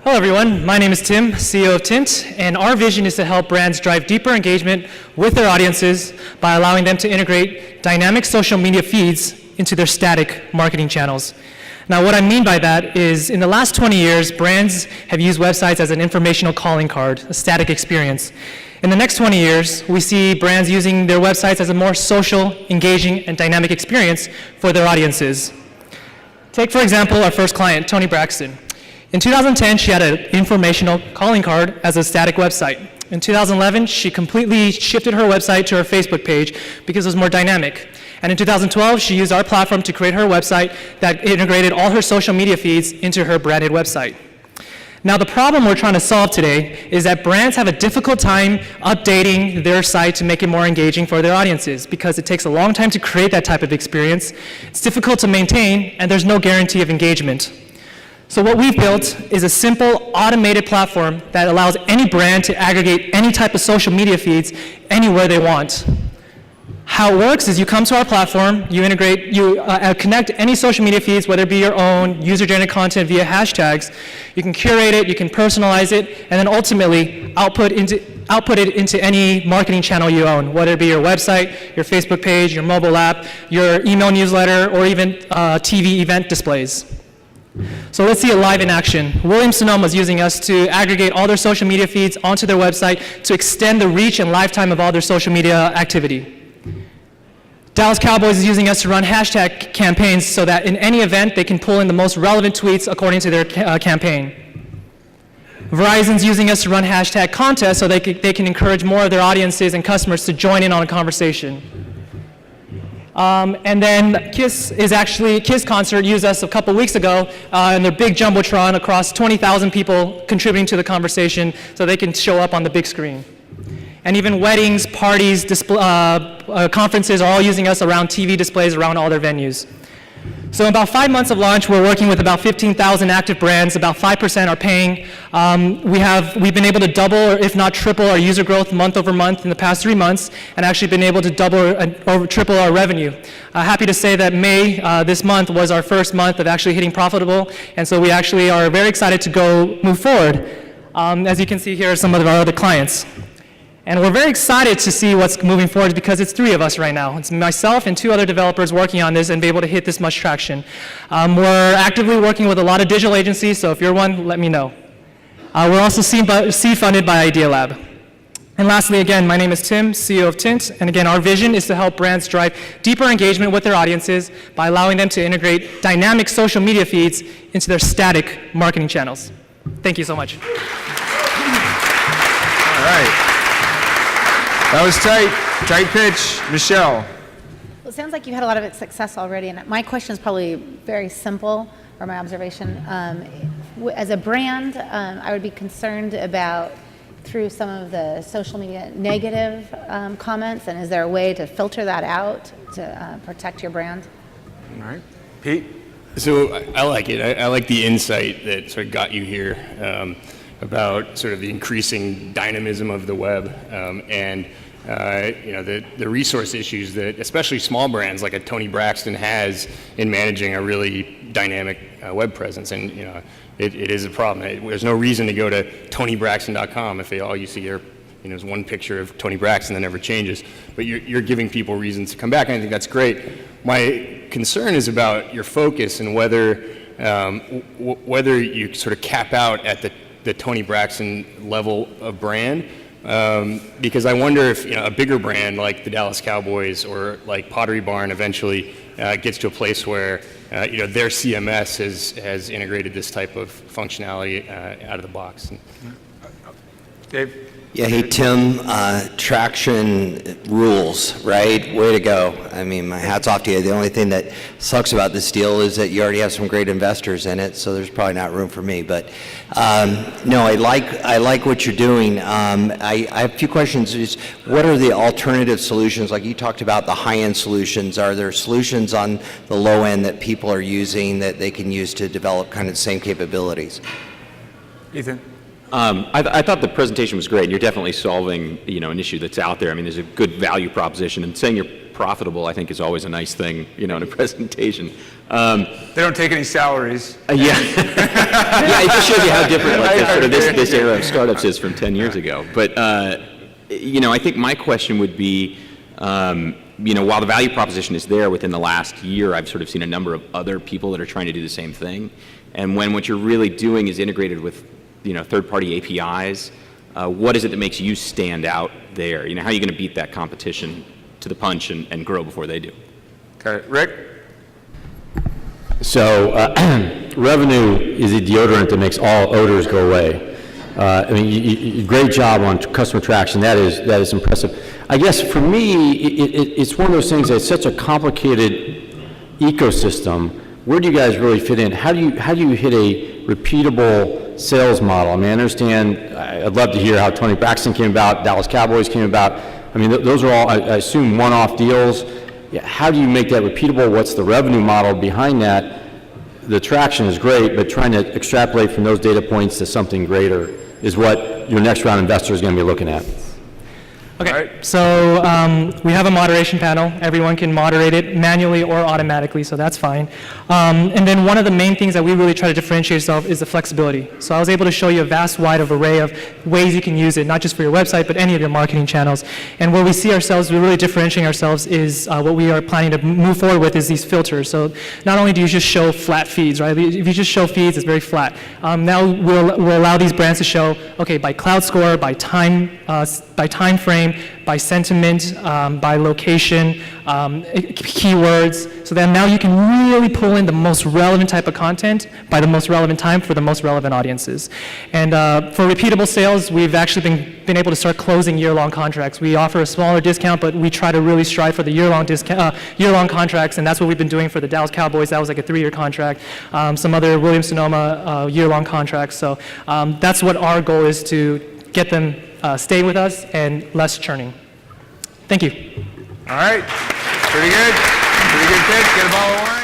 Hello everyone, my name is Tim, CEO of Tint, and our vision is to help brands drive deeper engagement with their audiences by allowing them to integrate dynamic social media feeds into their static marketing channels. Now what I mean by that is in the last 20 years, brands have used websites as an informational calling card, a static experience. In the next 20 years, we see brands using their websites as a more social, engaging, and dynamic experience for their audiences. Take, for example, our first client, Toni Braxton. In 2010, she had an informational calling card as a static website. In 2011, she completely shifted her website to her Facebook page because it was more dynamic. And in 2012, she used our platform to create her website that integrated all her social media feeds into her branded website. Now, the problem we're trying to solve today is that brands have a difficult time updating their site to make it more engaging for their audiences because it takes a long time to create that type of experience. It's difficult to maintain, and there's no guarantee of engagement. So what we've built is a simple automated platform that allows any brand to aggregate any type of social media feeds anywhere they want. How it works is you come to our platform, you connect any social media feeds, whether it be your own, user-generated content via hashtags. You can curate it, you can personalize it, and then ultimately output it into any marketing channel you own, whether it be your website, your Facebook page, your mobile app, your email newsletter, or even TV event displays. So let's see it live in action. Sonoma is using us to aggregate all their social media feeds onto their website to extend the reach and lifetime of all their social media activity. Dallas Cowboys is using us to run hashtag campaigns so that in any event they can pull in the most relevant tweets according to their campaign. Verizon's using us to run hashtag contests so they can encourage more of their audiences and customers to join in on a conversation. And then Kiss Concert used us a couple weeks ago in their big Jumbotron across 20,000 people contributing to the conversation so they can show up on the big screen. And even weddings, parties, conferences are all using us around TV displays around all their venues. So in about 5 months of launch, we're working with about 15,000 active brands. About 5% are paying. We've been able to double, or if not triple, our user growth month over month in the past 3 months, and actually been able to double or triple our revenue. Happy to say that May this month was our first month of actually hitting profitable, and so we actually are very excited to move forward. As you can see here are some of our other clients. And we're very excited to see what's moving forward because it's 3 of us right now. It's myself and 2 other developers working on this and be able to hit this much traction. We're actively working with a lot of digital agencies, so if you're one, let me know. We're also seed funded by Idea Lab. And lastly, again, my name is Tim, CEO of Tint, and again, our vision is to help brands drive deeper engagement with their audiences by allowing them to integrate dynamic social media feeds into their static marketing channels. Thank you so much. All right. That was tight pitch. Michelle. Well, it sounds like you've had a lot of success already, and my question is probably very simple, or my observation. As a brand, I would be concerned about, through some of the social media, negative comments, and is there a way to filter that out to protect your brand? All right. Pete? So I like it. I like the insight that sort of got you here about sort of the increasing dynamism of the web and the resource issues that especially small brands like a Toni Braxton has in managing a really dynamic web presence. And it is a problem. There's no reason to go to ToniBraxton.com if all you see is one picture of Toni Braxton that never changes. But you're giving people reasons to come back, and I think that's great. My concern is about your focus and whether you sort of cap out at the Toni Braxton level of brand, because I wonder if a bigger brand like the Dallas Cowboys or like Pottery Barn eventually gets to a place where their CMS has integrated this type of functionality out of the box. Dave? Yeah, hey Tim, traction rules, right? Way to go. I mean, my hat's off to you. The only thing that sucks about this deal is that you already have some great investors in it, so there's probably not room for me. But no, I like what you're doing. I have a few questions. What are the alternative solutions? Like you talked about the high-end solutions. Are there solutions on the low end that people are using that they can use to develop kind of the same capabilities? Ethan? I thought the presentation was great. You're definitely solving, an issue that's out there. I mean, there's a good value proposition, and saying you're profitable, I think, is always a nice thing, in a presentation. They don't take any salaries. Yeah. Yeah, just shows you how different like, sort of this era of startups is from 10 years ago. But, I think my question would be, while the value proposition is there within the last year, I've sort of seen a number of other people that are trying to do the same thing. And when what you're really doing is integrated with, third-party APIs, what is it that makes you stand out there? How are you going to beat that competition to the punch and grow before they do? Okay, Rick? So revenue is a deodorant that makes all odors go away. Great job on customer traction. That is impressive. I guess for me, it's one of those things that's such a complicated ecosystem. Where do you guys really fit in? How do you hit a repeatable sales model? I understand. I'd love to hear how Toni Braxton came about, Dallas Cowboys came about. Those are all, I assume, one-off deals. How do you make that repeatable? What's the revenue model behind that? The traction is great, but trying to extrapolate from those data points to something greater is what your next round investor is going to be looking at. Okay, so we have a moderation panel. Everyone can moderate it manually or automatically, so that's fine. And then one of the main things that we really try to differentiate ourselves is the flexibility. So I was able to show you a vast wide of array of ways you can use it, not just for your website, but any of your marketing channels. And where we see ourselves, we're really differentiating ourselves is what we are planning to move forward with is these filters. So not only do you just show flat feeds, right? If you just show feeds, it's very flat. Now we'll allow these brands to show, okay, by cloud score, by time frame, by sentiment, by location, keywords, so then now you can really pull in the most relevant type of content by the most relevant time for the most relevant audiences. And for repeatable sales, we've actually been able to start closing year-long contracts. We offer a smaller discount, but we try to really strive for the year-long contracts, and that's what we've been doing for the Dallas Cowboys. That was like a 3-year contract. Some other Williams-Sonoma year-long contracts. So that's what our goal is, to get them stay with us and less churning. Thank you. All right. Pretty good. Pretty good pitch. Get a ball of wine.